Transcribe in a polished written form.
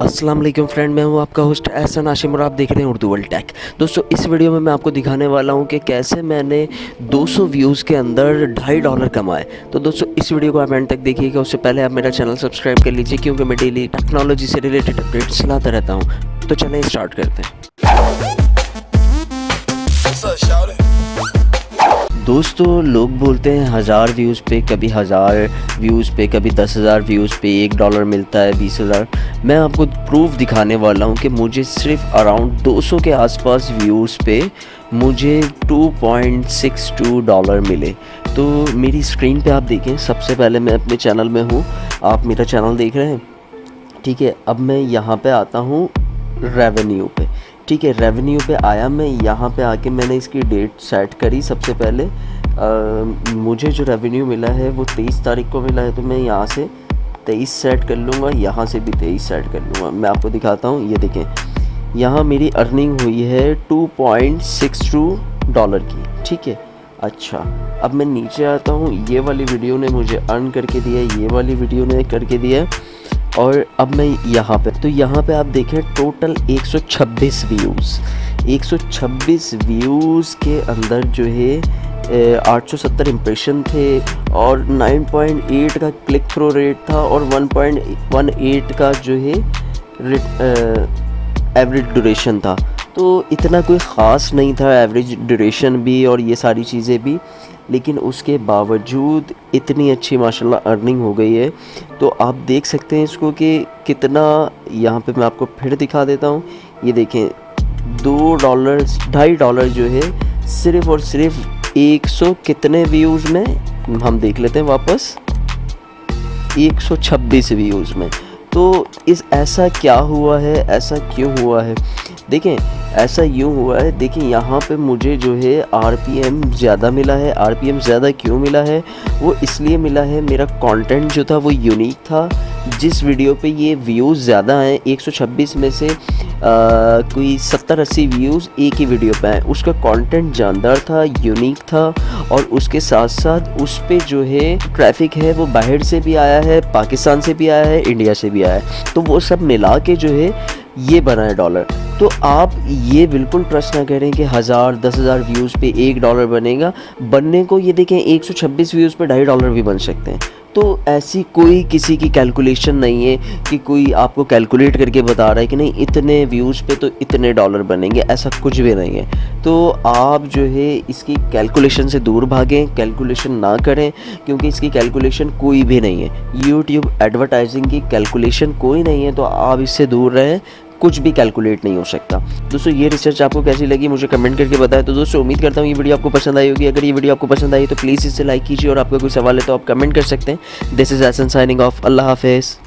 अस्सलाम वालेकुम फ्रेंड, मैं हूं आपका होस्ट एहसन आशिम और आप देख रहे हैं उर्दू वर्ल्ड टेक। दोस्तों, इस वीडियो में मैं आपको दिखाने वाला हूं कि कैसे मैंने 200 व्यूज़ के अंदर $2.5 कमाए। तो दोस्तों, इस वीडियो को आप एंड तक देखिएगा। उससे पहले आप मेरा चैनल सब्सक्राइब कर लीजिए, क्योंकि मैं डेली टेक्नोलॉजी से रिलेटेड अपडेट्स लाता रहता हूँ। तो चलें स्टार्ट करते हैं। दोस्तों, लोग बोलते हैं 1000 व्यूज़ पे, कभी 1000 व्यूज़ पे, कभी 10,000 व्यूज़ पे $1 मिलता है, 20,000। मैं आपको प्रूफ दिखाने वाला हूँ कि मुझे सिर्फ अराउंड 200 के आसपास व्यूज़ पे मुझे $2.62 मिले। तो मेरी स्क्रीन पे आप देखें, सबसे पहले मैं अपने चैनल में हूँ, आप मेरा चैनल देख रहे हैं, ठीक है। अब मैं यहाँ पे आता हूँ रेवेन्यू पे, ठीक है। रेवेन्यू पे आया, मैं यहाँ पे आके मैंने इसकी डेट सेट करी। सबसे पहले मुझे जो रेवेन्यू मिला है वो 23 तारीख को मिला है, तो मैं यहाँ से 23 सेट कर लूँगा, यहाँ से भी 23 सेट कर लूँगा। मैं आपको दिखाता हूँ, ये देखें, यहाँ मेरी अर्निंग हुई है $2.62 की, ठीक है। अच्छा, अब मैं नीचे आता हूँ, ये वाली वीडियो ने मुझे अर्न करके दिया है, ये वाली वीडियो ने करके दिया है। और अब मैं यहाँ पे, तो यहाँ पे आप देखें टोटल 126 व्यूज़, 126 व्यूज़ के अंदर जो है 870 इम्प्रेशन थे और 9.8 का क्लिक थ्रू रेट था और 1.18 का जो है एवरेज ड्यूरेशन था। तो इतना कोई ख़ास नहीं था एवरेज ड्यूरेशन भी और ये सारी चीज़ें भी, लेकिन उसके बावजूद इतनी अच्छी माशाल्लाह अर्निंग हो गई है। तो आप देख सकते हैं इसको कि कितना, यहाँ पे मैं आपको फिर दिखा देता हूँ। ये देखें, $2 $2.5 जो है सिर्फ़ और सिर्फ 100 कितने व्यूज़ में, हम देख लेते हैं वापस, 126 व्यूज़ में। तो ऐसा क्या हुआ है, ऐसा क्यों हुआ है? देखें, ऐसा यूँ हुआ है, देखिए यहाँ पे मुझे जो है आरपीएम ज़्यादा मिला है। आरपीएम ज़्यादा क्यों मिला है? वो इसलिए मिला है, मेरा कंटेंट जो था वो यूनिक था। जिस वीडियो पे ये व्यूज़ ज़्यादा हैं, 126 में से कोई 70-80 व्यूज़ एक ही वीडियो पे आए, उसका कंटेंट जानदार था, यूनिक था, और उसके साथ साथ उस पे जो है ट्रैफिक है वो बाहर से भी आया है, पाकिस्तान से भी आया है, इंडिया से भी आया है। तो वो सब मिला के जो है ये बना है डॉलर। तो आप ये बिल्कुल ट्रस्ट ना करें कि 1000 10,000 व्यूज़ पे $1 बनेगा। बनने को ये देखें, 126 व्यूज़ पे $2.5 भी बन सकते हैं। तो ऐसी कोई किसी की कैलकुलेशन नहीं है कि कोई आपको कैलकुलेट करके बता रहा है कि नहीं इतने व्यूज़ पे तो इतने डॉलर बनेंगे, ऐसा कुछ भी नहीं है। तो आप जो है इसकी कैलकुलेशन से दूर भागें, कैलकुलेशन ना करें, क्योंकि इसकी कैलकुलेशन कोई भी नहीं है। यूट्यूब एडवर्टाइजिंग की कैलकुलेशन कोई नहीं है, तो आप इससे दूर रहें, कुछ भी कैलकुलेट नहीं हो सकता। दोस्तों, ये रिसर्च आपको कैसी लगी मुझे कमेंट करके बताएं। तो दोस्तों, उम्मीद करता हूँ ये वीडियो आपको पसंद आई होगी। अगर ये वीडियो आपको पसंद आई तो प्लीज़ इसे लाइक कीजिए, और आपका कोई सवाल है तो आप कमेंट कर सकते हैं। This is Ehsan signing off. अल्लाह हाफिज़।